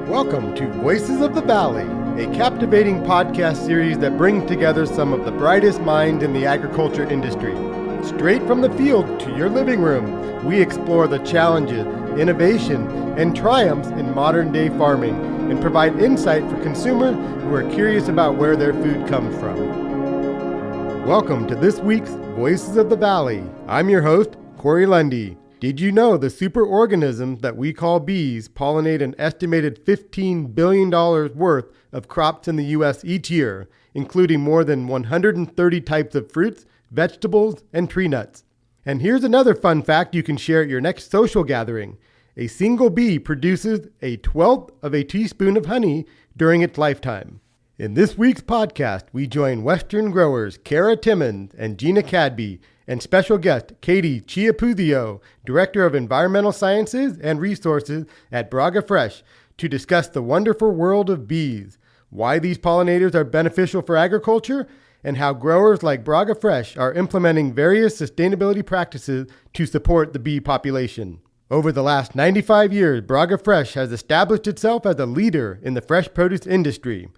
Welcome to Voices of the Valley, a captivating podcast series that brings together some of the brightest minds in the agriculture industry. Straight from the field to your living room, we explore the challenges, innovation, and triumphs in modern-day farming and provide insight for consumers who are curious about where their food comes from. Welcome to this week's Voices of the Valley. I'm your host, Corey Lundy. Did you know the superorganisms that we call bees pollinate an estimated $15 billion worth of crops in the U.S. each year, including more than 130 types of fruits, vegetables, and tree nuts? And here's another fun fact you can share at your next social gathering. A single bee produces a 1/12 of a teaspoon of honey during its lifetime. In this week's podcast, we join Western growers Kara Timmons and Gina Cadby, and special guest Katie Chiapuzio, Director of Environmental Sciences and Resources at Braga Fresh, to discuss the wonderful world of bees, why these pollinators are beneficial for agriculture, and how growers like Braga Fresh are implementing various sustainability practices to support the bee population. Over the last 95 years, Braga Fresh has established itself as a leader in the fresh produce industry.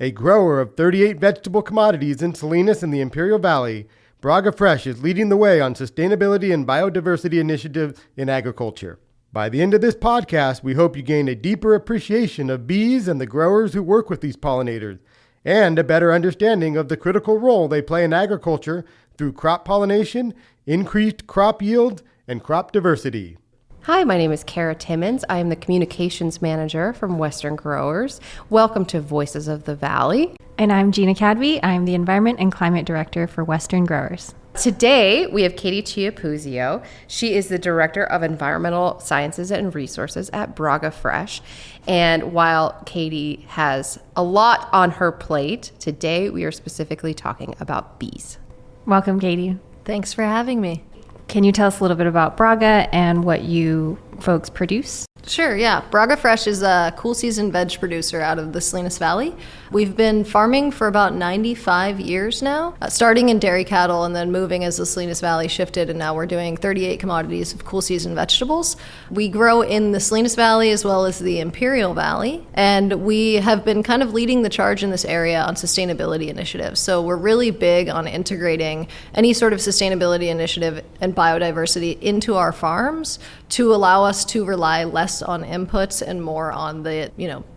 A grower of 38 vegetable commodities in Salinas and the Imperial Valley, Braga Fresh is leading the way on sustainability and biodiversity initiatives in agriculture. By the end of this podcast, we hope you gain a deeper appreciation of bees and the growers who work with these pollinators, and a better understanding of the critical role they play in agriculture through crop pollination, increased crop yields, and crop diversity. Hi, my name is Kara Timmons. I am the Communications Manager from Western Growers. Welcome to Voices of the Valley. And I'm Gina Cadby. I'm the Environment and Climate Director for Western Growers. Today, we have Katie Chiapuzio. She is the Director of Environmental Sciences and Resources at Braga Fresh. And while Katie has a lot on her plate, today we are specifically talking about bees. Welcome, Katie. Thanks for having me. Can you tell us a little bit about Braga and what you folks produce? Sure, yeah. Braga Fresh is a cool season veg producer out of the Salinas Valley. We've been farming for about 95 years now, starting in dairy cattle and then moving as the Salinas Valley shifted, and now we're doing 38 commodities of cool season vegetables. We grow in the Salinas Valley as well as the Imperial Valley, and we have been kind of leading the charge in this area on sustainability initiatives. So we're really big on integrating any sort of sustainability initiative and biodiversity into our farms to allow us to rely less on inputs and more on the,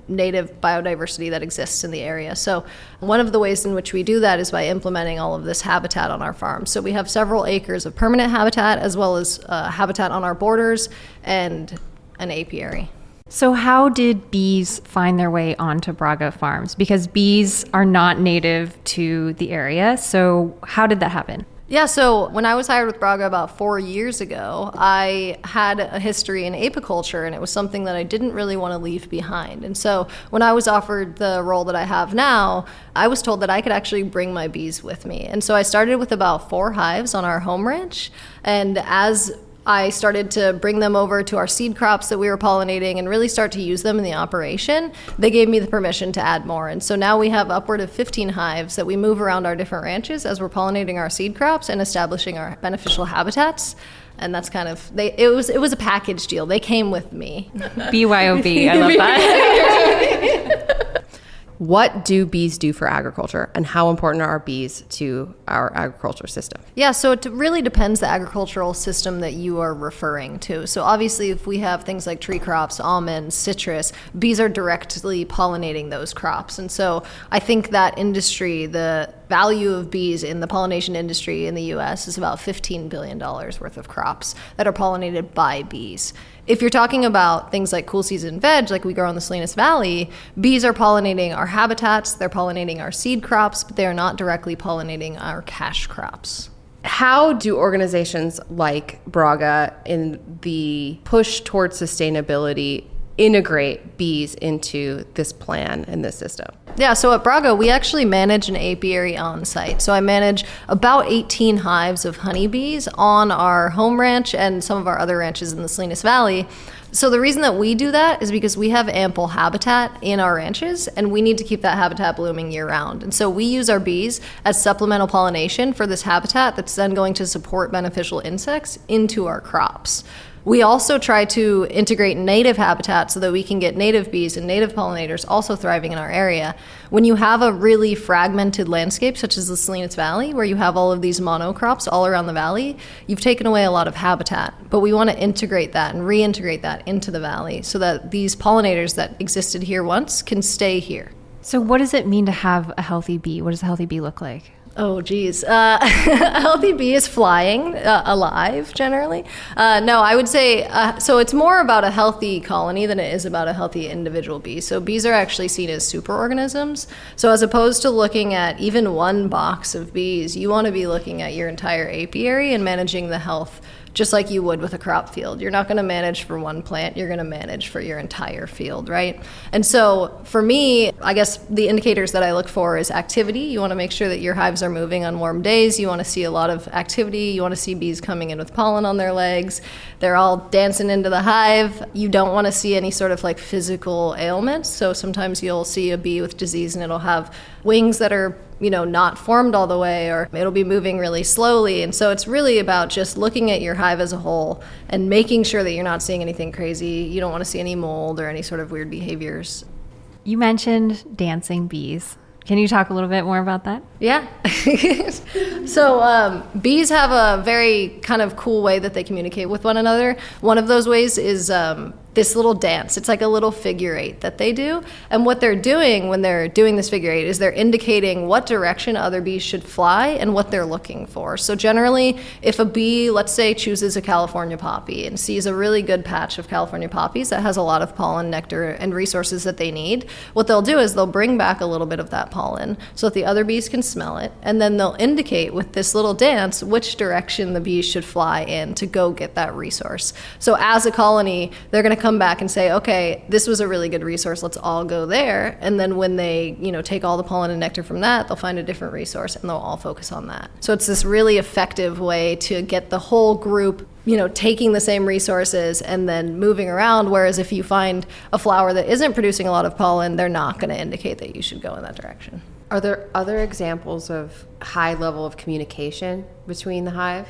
native biodiversity that exists in the area. So one of the ways in which we do that is by implementing all of this habitat on our farm. So we have several acres of permanent habitat as well as habitat on our borders and an apiary. So how did bees find their way onto Braga farms? Because bees are not native to the area. So how did that happen? Yeah, so when I was hired with Braga about 4 years ago, I had a history in apiculture, and it was something that I didn't really want to leave behind. And so when I was offered the role that I have now, I was told that I could actually bring my bees with me. And so I started with about 4 hives on our home ranch, and as I started to bring them over to our seed crops that we were pollinating and really start to use them in the operation, they gave me the permission to add more. And so now we have upward of 15 hives that we move around our different ranches as we're pollinating our seed crops and establishing our beneficial habitats. And that's kind of, it was a package deal. They came with me. BYOB, I love that. What do bees do for agriculture, and how important are bees to our agriculture system? Yeah, so it really depends the agricultural system that you are referring to. So obviously if we have things like tree crops, almonds, citrus, bees are directly pollinating those crops. And so I think that industry, the value of bees in the pollination industry in the US is about $15 billion worth of crops that are pollinated by bees. If you're talking about things like cool season veg, like we grow in the Salinas Valley, bees are pollinating our habitats, they're pollinating our seed crops, but they're not directly pollinating our cash crops. How do organizations like Braga in the push towards sustainability integrate bees into this plan and this system? Yeah, so at Braga, we actually manage an apiary on site. So I manage about 18 hives of honeybees on our home ranch and some of our other ranches in the Salinas Valley. So the reason that we do that is because we have ample habitat in our ranches, and we need to keep that habitat blooming year round. And so we use our bees as supplemental pollination for this habitat that's then going to support beneficial insects into our crops. We also try to integrate native habitat so that we can get native bees and native pollinators also thriving in our area. When you have a really fragmented landscape, such as the Salinas Valley, where you have all of these monocrops all around the valley, you've taken away a lot of habitat. But we want to integrate that and reintegrate that into the valley so that these pollinators that existed here once can stay here. So what does it mean to have a healthy bee? What does a healthy bee look like? Oh, geez. A healthy bee is flying, alive, generally. No, I would say, so it's more about a healthy colony than it is about a healthy individual bee. So bees are actually seen as superorganisms. So as opposed to looking at even one box of bees, you want to be looking at your entire apiary and managing the health just like you would with a crop field. You're not going to manage for one plant, you're going to manage for your entire field, right? And so for me, I guess the indicators that I look for is activity. You want to make sure that your hives are moving on warm days. You want to see a lot of activity. You want to see bees coming in with pollen on their legs. They're all dancing into the hive. You don't want to see any sort of like physical ailments. So sometimes you'll see a bee with disease and it'll have wings that are not formed all the way, or it'll be moving really slowly. And so it's really about just looking at your hive as a whole and making sure that you're not seeing anything crazy. You don't want to see any mold or any sort of weird behaviors. You mentioned dancing bees. Can you talk a little bit more about that? Yeah. So bees have a very kind of cool way that they communicate with one another. One of those ways is this little dance. It's like a little figure eight that they do. And what they're doing when they're doing this figure eight is they're indicating what direction other bees should fly and what they're looking for. So generally, if a bee, let's say, chooses a California poppy and sees a really good patch of California poppies that has a lot of pollen, nectar, and resources that they need, what they'll do is they'll bring back a little bit of that pollen so that the other bees can smell it. And then they'll indicate with this little dance which direction the bees should fly in to go get that resource. So as a colony, they're going to come back and say, okay, this was a really good resource, let's all go there. And then when they take all the pollen and nectar from that, they'll find a different resource and they'll all focus on that. So it's this really effective way to get the whole group taking the same resources and then moving around. Whereas if you find a flower that isn't producing a lot of pollen, they're not going to indicate that you should go in that direction. Are there other examples of high level of communication between the hive?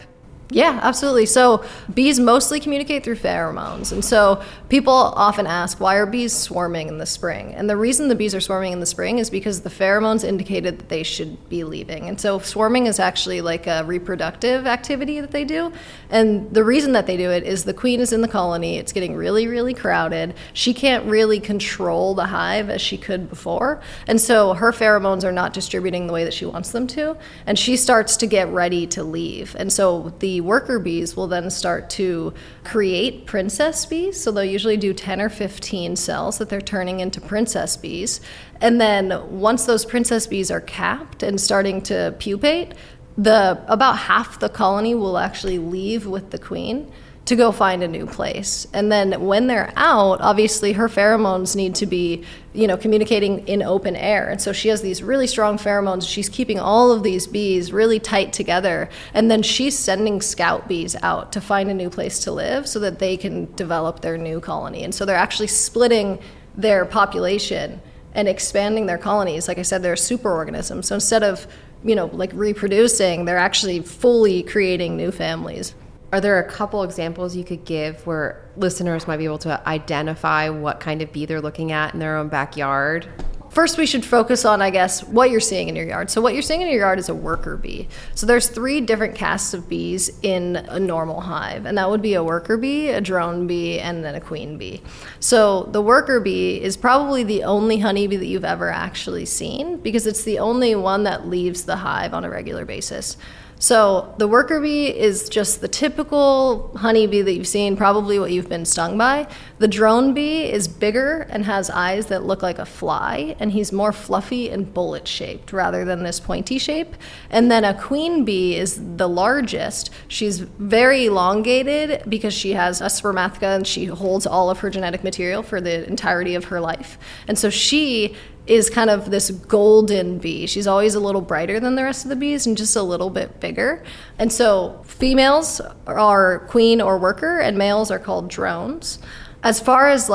Yeah, absolutely. So bees mostly communicate through pheromones. And so people often ask, why are bees swarming in the spring? And the reason the bees are swarming in the spring is because the pheromones indicated that they should be leaving. And so swarming is actually like a reproductive activity that they do. And the reason that they do it is the queen is in the colony. It's getting really, really crowded. She can't really control the hive as she could before. And so her pheromones are not distributing the way that she wants them to. And she starts to get ready to leave. And so the worker bees will then start to create princess bees. So they'll usually do 10 or 15 cells that they're turning into princess bees. And then once those princess bees are capped and starting to pupate, about half the colony will actually leave with the queen to go find a new place. And then when they're out, obviously her pheromones need to be, communicating in open air. And so she has these really strong pheromones. She's keeping all of these bees really tight together. And then she's sending scout bees out to find a new place to live so that they can develop their new colony. And so they're actually splitting their population and expanding their colonies. Like I said, they're superorganisms. So instead of, reproducing, they're actually fully creating new families. Are there a couple examples you could give where listeners might be able to identify what kind of bee they're looking at in their own backyard? First, we should focus on, I guess, what you're seeing in your yard. So what you're seeing in your yard is a worker bee. So there's 3 different castes of bees in a normal hive, and that would be a worker bee, a drone bee, and then a queen bee. So the worker bee is probably the only honeybee that you've ever actually seen because it's the only one that leaves the hive on a regular basis. So the worker bee is just the typical honeybee that you've seen, probably what you've been stung by. The drone bee is bigger and has eyes that look like a fly, and he's more fluffy and bullet-shaped rather than this pointy shape. And then a queen bee is the largest. She's very elongated because she has a spermatheca and she holds all of her genetic material for the entirety of her life. And so she is kind of this golden bee. She's always a little brighter than the rest of the bees and just a little bit bigger. And so females are queen or worker and males are called drones. As far as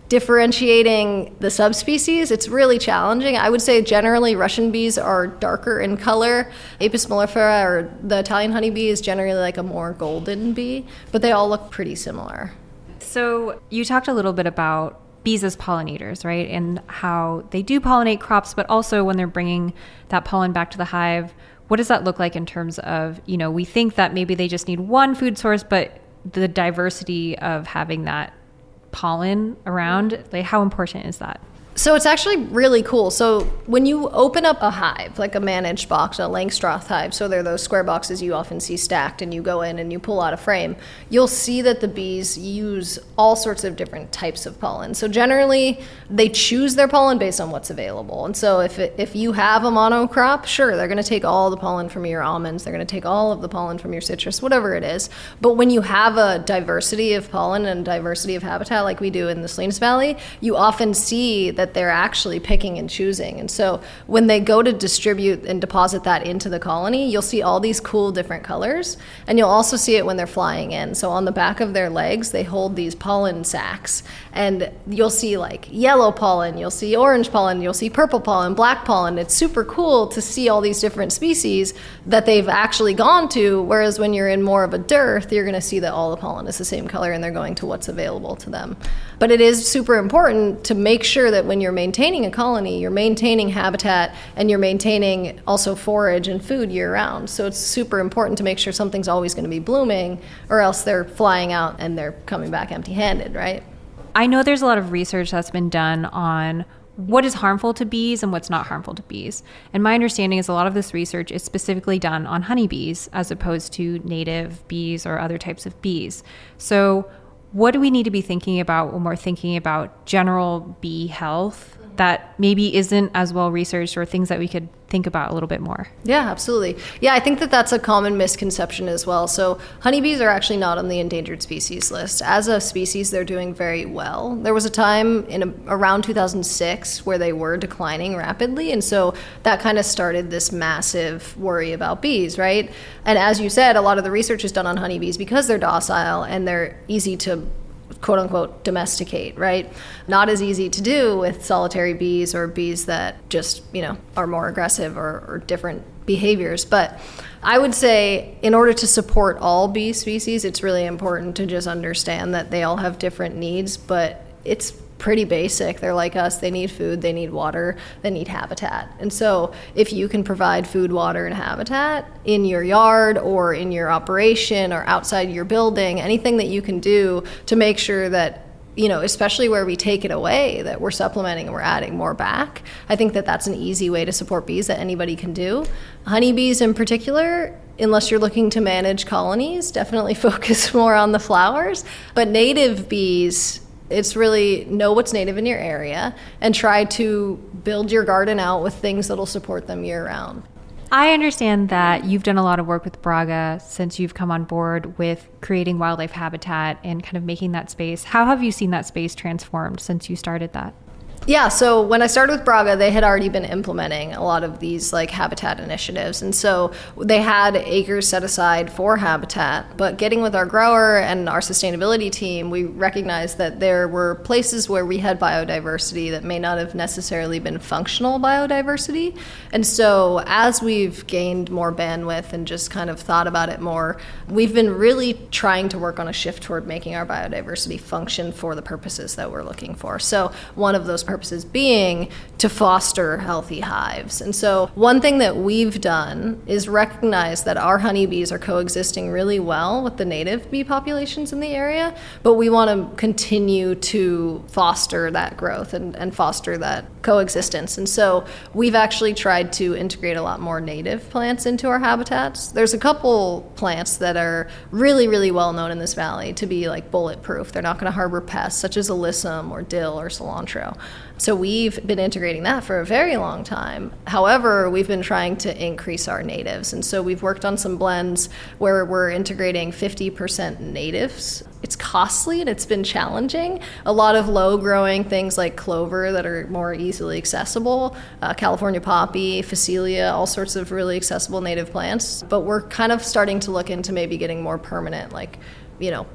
differentiating the subspecies, it's really challenging. I would say generally Russian bees are darker in color. Apis mellifera, or the Italian honeybee, is generally like a more golden bee, but they all look pretty similar. So you talked a little bit about bees as pollinators, right? And how they do pollinate crops, but also when they're bringing that pollen back to the hive, what does that look like in terms of, we think that maybe they just need one food source, but the diversity of having that pollen around, like how important is that? So it's actually really cool. So when you open up a hive, like a managed box, a Langstroth hive, so they're those square boxes you often see stacked, and you go in and you pull out a frame, you'll see that the bees use all sorts of different types of pollen. So generally, they choose their pollen based on what's available. And so if you have a monocrop, sure, they're going to take all the pollen from your almonds, they're going to take all of the pollen from your citrus, whatever it is. But when you have a diversity of pollen and diversity of habitat like we do in the Salinas Valley, you often see that they're actually picking and choosing. And so when they go to distribute and deposit that into the colony, you'll see all these cool different colors. And you'll also see it when they're flying in. So on the back of their legs, they hold these pollen sacs. And you'll see like yellow pollen, you'll see orange pollen, you'll see purple pollen, black pollen. It's super cool to see all these different species that they've actually gone to. Whereas when you're in more of a dearth, you're going to see that all the pollen is the same color and they're going to what's available to them. But it is super important to make sure that when you're maintaining a colony, you're maintaining habitat and you're maintaining also forage and food year round. So it's super important to make sure something's always going to be blooming, or else they're flying out and they're coming back empty-handed, right? I know there's a lot of research that's been done on what is harmful to bees and what's not harmful to bees. And my understanding is a lot of this research is specifically done on honeybees as opposed to native bees or other types of bees. So what do we need to be thinking about when we're thinking about general bee health that maybe isn't as well researched, or things that we could think about a little bit more? Yeah, absolutely. Yeah, I think that that's a common misconception as well. So honeybees are actually not on the endangered species list. As a species, they're doing very well. There was a time around 2006 where they were declining rapidly. And so that kind of started this massive worry about bees, right? And as you said, a lot of the research is done on honeybees because they're docile and they're easy to quote unquote domesticate, right? Not as easy to do with solitary bees or bees that just, are more aggressive or different behaviors. But I would say in order to support all bee species, it's really important to just understand that they all have different needs, but it's pretty basic. They're like us. They need food, they need water, they need habitat. And so if you can provide food, water, and habitat in your yard or in your operation or outside your building, anything that you can do to make sure that, especially where we take it away, that we're supplementing and we're adding more back, I think that that's an easy way to support bees that anybody can do. Honeybees in particular, unless you're looking to manage colonies, definitely focus more on the flowers. But native bees, it's really know what's native in your area and try to build your garden out with things that'll support them year round. I understand that you've done a lot of work with Braga since you've come on board with creating wildlife habitat and kind of making that space. How have you seen that space transformed since you started that? Yeah, so when I started with Braga, they had already been implementing a lot of these habitat initiatives. And so they had acres set aside for habitat. But getting with our grower and our sustainability team, we recognized that there were places where we had biodiversity that may not have necessarily been functional biodiversity. And so as we've gained more bandwidth and just kind of thought about it more, we've been really trying to work on a shift toward making our biodiversity function for the purposes that we're looking for. So one of those purposes being to foster healthy hives. And so one thing that we've done is recognize that our honeybees are coexisting really well with the native bee populations in the area, but we want to continue to foster that growth and foster that coexistence. And so we've actually tried to integrate a lot more native plants into our habitats. There's a couple plants that are really, really well known in this valley to be bulletproof. They're not going to harbor pests such as alyssum or dill or cilantro. So we've been integrating that for a very long time. However, we've been trying to increase our natives. And so we've worked on some blends where we're integrating 50% natives. It's costly and it's been challenging. A lot of low-growing things like clover that are more easily accessible, California poppy, phacelia, all sorts of really accessible native plants. But we're kind of starting to look into maybe getting more permanent, like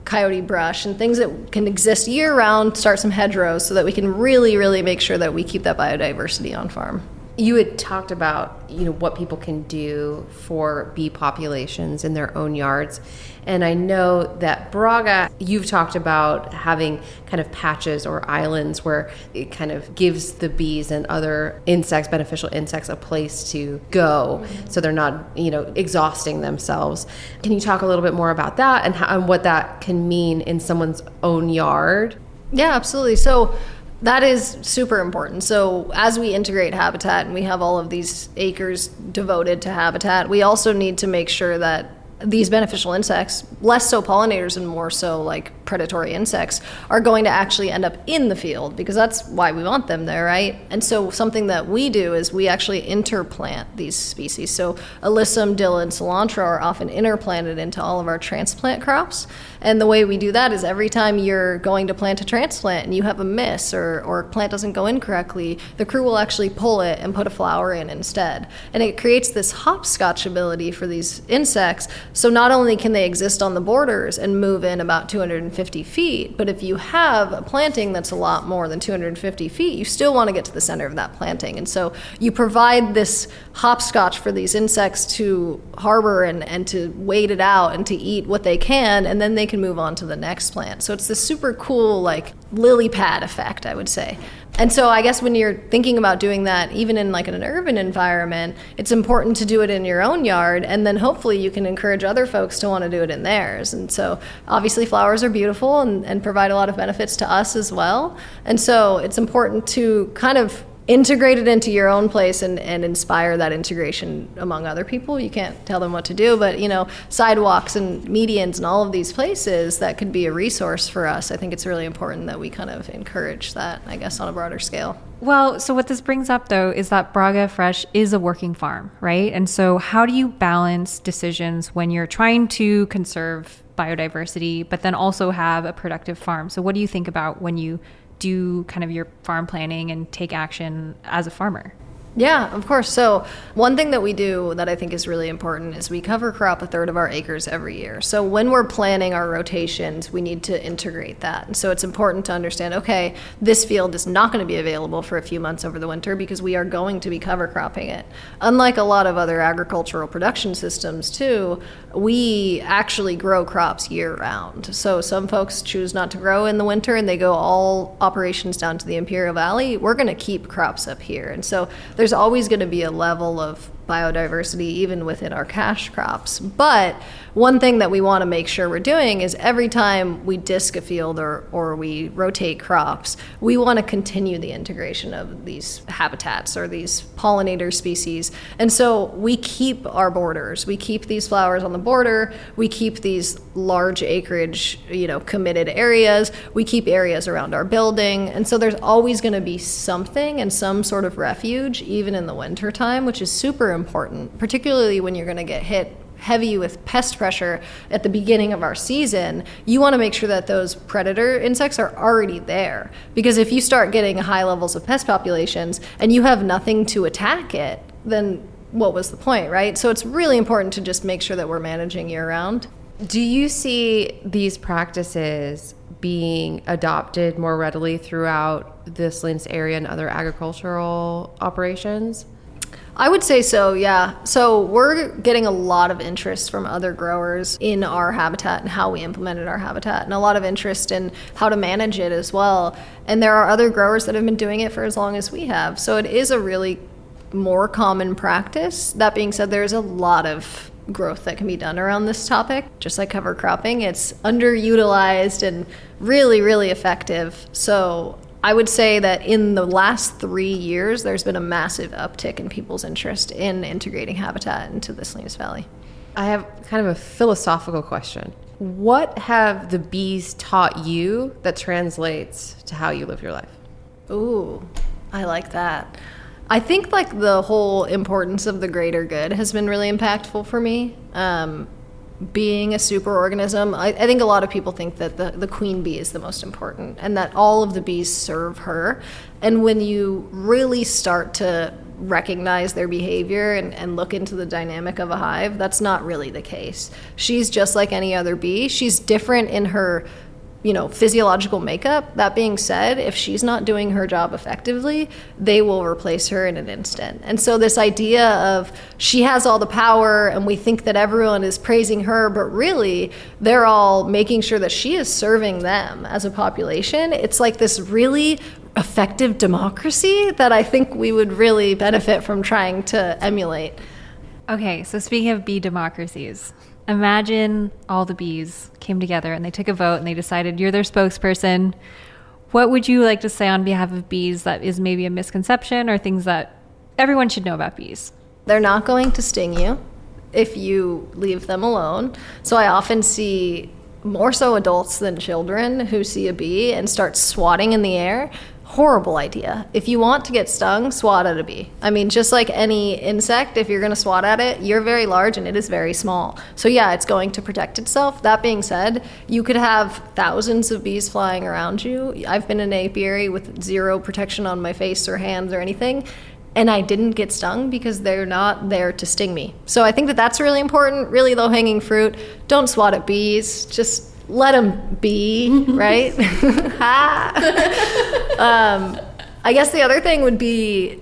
coyote brush and things that can exist year round, start some hedgerows so that we can really, really make sure that we keep that biodiversity on farm. You had talked about, what people can do for bee populations in their own yards. And I know that Braga, you've talked about having kind of patches or islands where it kind of gives the bees and other insects, beneficial insects, a place to go so they're not, exhausting themselves. Can you talk a little bit more about that and what that can mean in someone's own yard? Yeah, absolutely. So that is super important. So as we integrate habitat and we have all of these acres devoted to habitat, we also need to make sure that these beneficial insects, less so pollinators and more so like predatory insects, are going to actually end up in the field because that's why we want them there, right? And so something that we do is we actually interplant these species. So alyssum, dill, and cilantro are often interplanted into all of our transplant crops. And the way we do that is every time you're going to plant a transplant and you have a miss or a plant doesn't go in correctly, the crew will actually pull it and put a flower in instead. And it creates this hopscotch ability for these insects. So not only can they exist on the borders and move in about 250 feet, but if you have a planting that's a lot more than 250 feet, you still want to get to the center of that planting. And so you provide this hopscotch for these insects to harbor and to wait it out and to eat what they can, and then they can move on to the next plant. So it's this super cool, like, lily pad effect, I would say. And so I guess when you're thinking about doing that, even in like an urban environment, it's important to do it in your own yard, and then hopefully you can encourage other folks to want to do it in theirs. And so obviously flowers are beautiful and provide a lot of benefits to us as well. And so it's important to kind of integrate it into your own place and inspire that integration among other people. You can't tell them what to do, but sidewalks and medians and all of these places that could be a resource for us. I think it's really important that we kind of encourage that, I guess, on a broader scale. Well, so what this brings up, though, is that Braga Fresh is a working farm, right? And so how do you balance decisions when you're trying to conserve biodiversity, but then also have a productive farm? So what do you think about when you do kind of your farm planning and take action as a farmer? Yeah, of course. So one thing that we do that I think is really important is we cover crop a third of our acres every year. So when we're planning our rotations, we need to integrate that. And so it's important to understand, okay, this field is not going to be available for a few months over the winter because we are going to be cover cropping it. Unlike a lot of other agricultural production systems too, we actually grow crops year round. So some folks choose not to grow in the winter and they go all operations down to the Imperial Valley. We're going to keep crops up here. And so there's always going to be a level of biodiversity even within our cash crops. But one thing that we want to make sure we're doing is every time we disc a field or we rotate crops, we want to continue the integration of these habitats or these pollinator species. And so we keep our borders. We keep these flowers on the border. We keep these large acreage, committed areas. We keep areas around our building. And so there's always going to be something and some sort of refuge, even in the winter time, which is super important, particularly when you're going to get hit heavy with pest pressure at the beginning of our season. You want to make sure that those predator insects are already there, because if you start getting high levels of pest populations and you have nothing to attack it, then what was the point, right? So it's really important to just make sure that we're managing year round. Do you see these practices being adopted more readily throughout the Salinas area and other agricultural operations? I would say so, yeah. So we're getting a lot of interest from other growers in our habitat and how we implemented our habitat, and a lot of interest in how to manage it as well. And there are other growers that have been doing it for as long as we have. So it is a really more common practice. That being said, there's a lot of growth that can be done around this topic. Just like cover cropping, it's underutilized and really, really effective. So I would say that in the last 3 years, there's been a massive uptick in people's interest in integrating habitat into the Salinas Valley. I have kind of a philosophical question. What have the bees taught you that translates to how you live your life? Ooh, I like that. I think like the whole importance of the greater good has been really impactful for me. Being a superorganism, I think a lot of people think that the queen bee is the most important and that all of the bees serve her. And when you really start to recognize their behavior and look into the dynamic of a hive. That's not really the case. She's just like any other bee. She's different in her physiological makeup. That being said, if she's not doing her job effectively, they will replace her in an instant. And so this idea of she has all the power and we think that everyone is praising her, but really they're all making sure that she is serving them as a population. It's like this really effective democracy that I think we would really benefit from trying to emulate. Okay, so speaking of bee democracies, imagine all the bees came together and they took a vote and they decided you're their spokesperson. What would you like to say on behalf of bees that is maybe a misconception or things that everyone should know about bees? They're not going to sting you if you leave them alone. So I often see more so adults than children who see a bee and start swatting in the air. Horrible idea. If you want to get stung, swat at a bee. I mean, just like any insect, if you're going to swat at it, you're very large and it is very small. So yeah, it's going to protect itself. That being said, you could have thousands of bees flying around you. I've been in an apiary with zero protection on my face or hands or anything, and I didn't get stung because they're not there to sting me. So I think that that's really important, really low-hanging fruit. Don't swat at bees. Just let them be, right? I guess the other thing would be,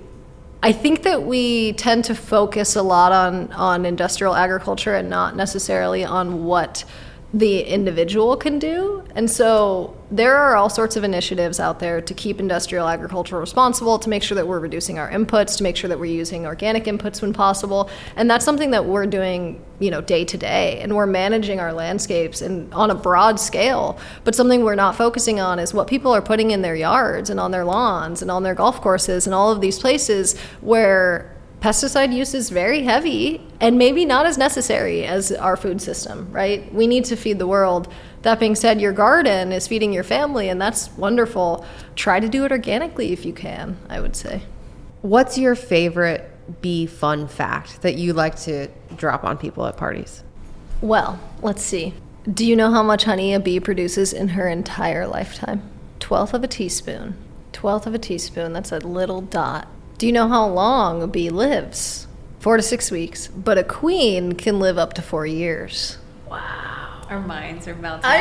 I think that we tend to focus a lot on industrial agriculture and not necessarily on what the individual can do. And so there are all sorts of initiatives out there to keep industrial agriculture responsible, to make sure that we're reducing our inputs, to make sure that we're using organic inputs when possible. And that's something that we're doing, day to day. And we're managing our landscapes and on a broad scale. But something we're not focusing on is what people are putting in their yards and on their lawns and on their golf courses and all of these places where pesticide use is very heavy and maybe not as necessary as our food system, right? We need to feed the world. That being said, your garden is feeding your family, and that's wonderful. Try to do it organically if you can, I would say. What's your favorite bee fun fact that you like to drop on people at parties? Well, let's see. Do you know how much honey a bee produces in her entire lifetime? 1/12 of a teaspoon. 1/12 of a teaspoon, that's a little dot. Do you know how long a bee lives? 4 to 6 weeks. But a queen can live up to 4 years. Our minds are melting.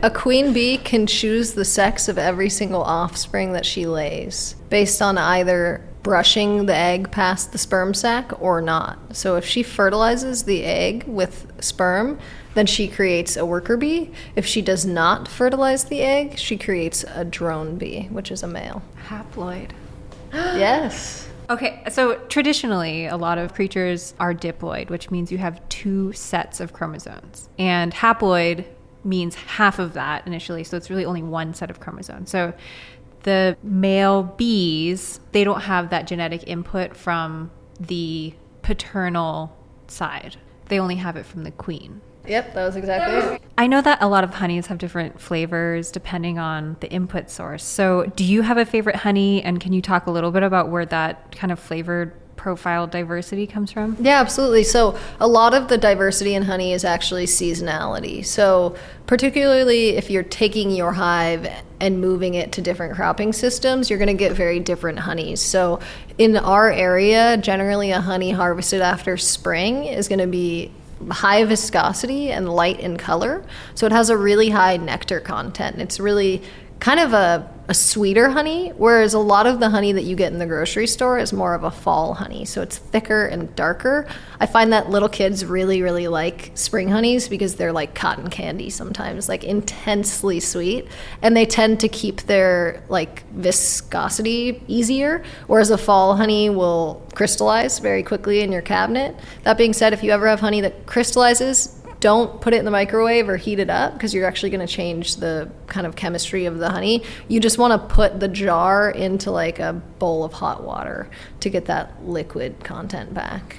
A queen bee can choose the sex of every single offspring that she lays based on either brushing the egg past the sperm sac or not. So if she fertilizes the egg with sperm, then she creates a worker bee. If she does not fertilize the egg, she creates a drone bee, which is a male. Haploid. Yes. Okay, so traditionally, a lot of creatures are diploid, which means you have 2 sets of chromosomes. And haploid means half of that initially, so it's really only 1 set of chromosomes. So the male bees, they don't have that genetic input from the paternal side. They only have it from the queen. Yep, that was exactly it. I know that a lot of honeys have different flavors depending on the input source. So do you have a favorite honey, and can you talk a little bit about where that kind of flavored profile diversity comes from? Yeah, absolutely. So a lot of the diversity in honey is actually seasonality. So particularly if you're taking your hive and moving it to different cropping systems, you're going to get very different honeys. So in our area, generally a honey harvested after spring is going to be high viscosity and light in color. So it has a really high nectar content. It's really kind of a sweeter honey, whereas a lot of the honey that you get in the grocery store is more of a fall honey. So it's thicker and darker. I find that little kids really, really like spring honeys because they're like cotton candy sometimes, like intensely sweet. And they tend to keep their like viscosity easier, whereas a fall honey will crystallize very quickly in your cabinet. That being said, if you ever have honey that crystallizes, don't put it in the microwave or heat it up because you're actually going to change the kind of chemistry of the honey. You just want to put the jar into like a bowl of hot water to get that liquid content back.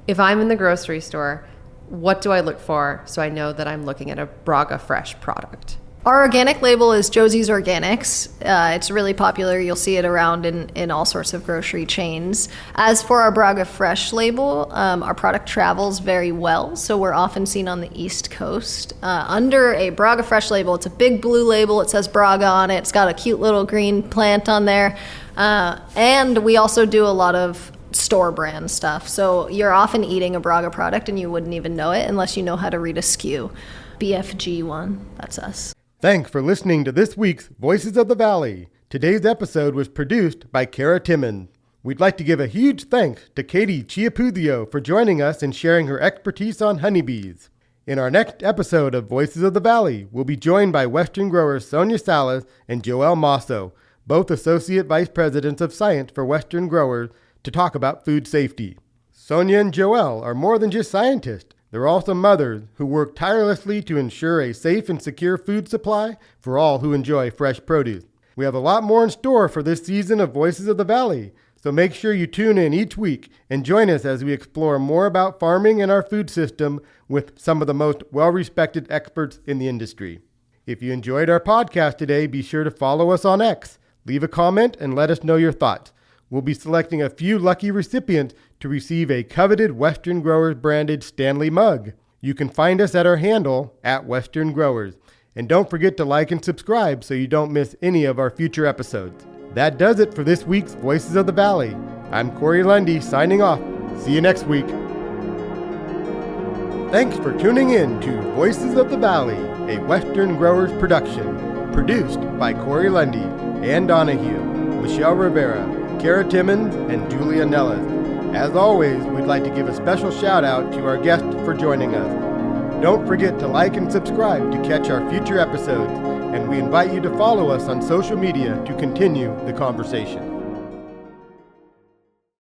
If I'm in the grocery store, what do I look for so I know that I'm looking at a Braga Fresh product? Our organic label is Josie's Organics. It's really popular. You'll see it around in all sorts of grocery chains. As for our Braga Fresh label, our product travels very well, so we're often seen on the East Coast. Under a Braga Fresh label, it's a big blue label. It says Braga on it. It's got a cute little green plant on there. And we also do a lot of store brand stuff. So you're often eating a Braga product and you wouldn't even know it unless you know how to read a SKU. BFG1, that's us. Thanks for listening to this week's Voices of the Valley. Today's episode was produced by Kara Timmons. We'd like to give a huge thanks to Katie Chiapuzio for joining us and sharing her expertise on honeybees. In our next episode of Voices of the Valley, we'll be joined by Western growers Sonia Salas and Joelle Masso, both Associate Vice Presidents of Science for Western growers, to talk about food safety. Sonia and Joelle are more than just scientists. They're also mothers who work tirelessly to ensure a safe and secure food supply for all who enjoy fresh produce. We have a lot more in store for this season of Voices of the Valley, so make sure you tune in each week and join us as we explore more about farming and our food system with some of the most well-respected experts in the industry. If you enjoyed our podcast today, be sure to follow us on X, leave a comment, and let us know your thoughts. We'll be selecting a few lucky recipients to receive a coveted Western Growers branded Stanley mug. You can find us at our handle, @Western Growers. And don't forget to like and subscribe so you don't miss any of our future episodes. That does it for this week's Voices of the Valley. I'm Corey Lundy signing off. See you next week. Thanks for tuning in to Voices of the Valley, a Western Growers production. Produced by Corey Lundy, Ann Donahue, Michelle Rivera, Kara Timmons, and Julia Nellis. As always, we'd like to give a special shout out to our guest for joining us. Don't forget to like and subscribe to catch our future episodes, and we invite you to follow us on social media to continue the conversation.